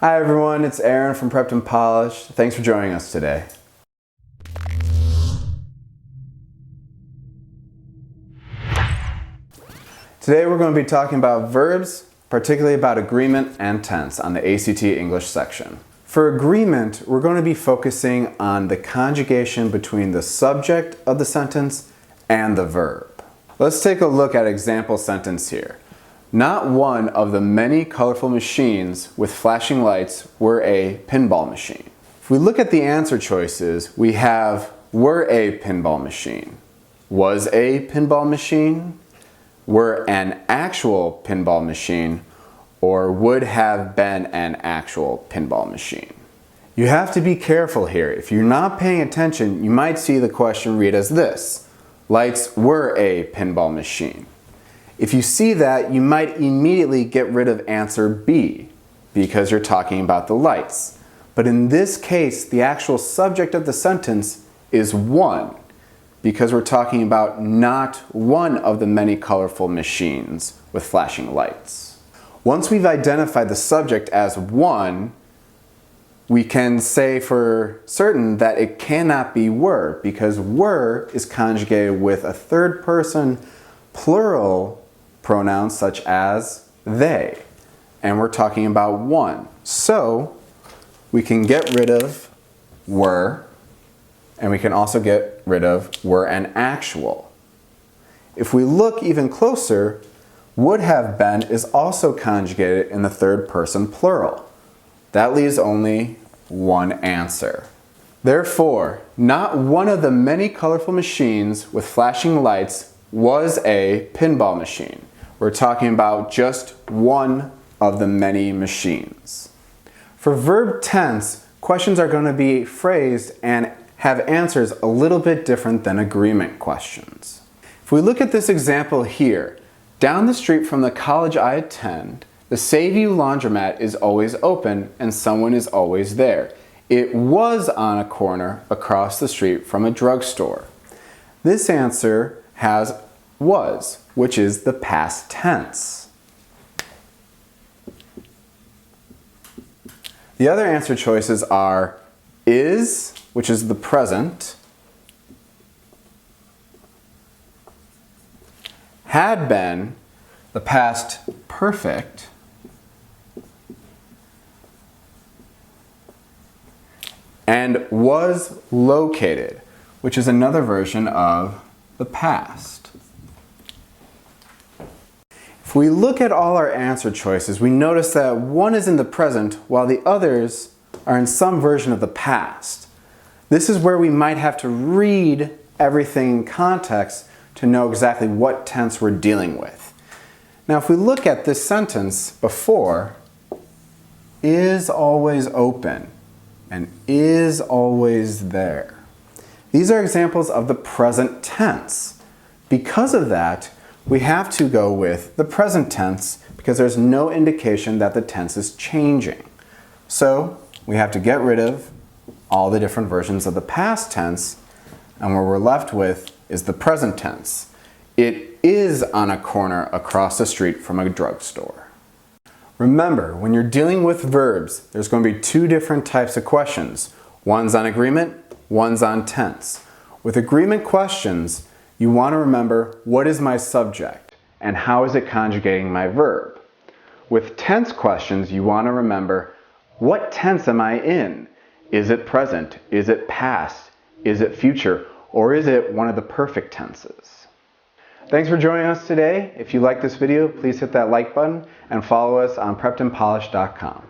Hi everyone, it's Aaron from Prepped and Polished. Thanks for joining us today. Today we're going to be talking about verbs, particularly about agreement and tense on the ACT English section. For agreement, we're going to be focusing on the conjugation between the subject of the sentence and the verb. Let's take a look at an example sentence here. Not one of the many colorful machines with flashing lights were a pinball machine. If we look at the answer choices, we have were a pinball machine, was a pinball machine, were an actual pinball machine, or would have been an actual pinball machine. You have to be careful here. If you're not paying attention, you might see the question read as this: lights were a pinball machine. If you see that, you might immediately get rid of answer B because you're talking about the lights. But in this case, the actual subject of the sentence is one because we're talking about not one of the many colorful machines with flashing lights. Once we've identified the subject as one, we can say for certain that it cannot be were because were is conjugated with a third person plural pronouns such as they, and we're talking about one. So we can get rid of were, and we can also get rid of were an actual. If we look even closer, would have been is also conjugated in the third person plural. That leaves only one answer. Therefore, not one of the many colorful machines with flashing lights was a pinball machine. We're talking about just one of the many machines. For verb tense, questions are going to be phrased and have answers a little bit different than agreement questions. If we look at this example here, down the street from the college I attend, the Save You laundromat is always open and someone is always there. It was on a corner across the street from a drugstore. This answer has was, which is the past tense. The other answer choices are is, which is the present, had been, the past perfect, and was located, which is another version of the past. If we look at all our answer choices, we notice that one is in the present while the others are in some version of the past. This is where we might have to read everything in context to know exactly what tense we're dealing with. Now, if we look at this sentence before, is always open and is always there. These are examples of the present tense. Because of that, we have to go with the present tense because there's no indication that the tense is changing. So we have to get rid of all the different versions of the past tense, and what we're left with is the present tense. It is on a corner across the street from a drugstore. Remember, when you're dealing with verbs, there's going to be two different types of questions. One's on agreement, one's on tense. With agreement questions, you want to remember what is my subject and how is it conjugating my verb. With tense questions, you want to remember what tense am I in? Is it present? Is it past? Is it future? Or is it one of the perfect tenses? Thanks for joining us today. If you like this video, please hit that like button and follow us on preppedandpolished.com.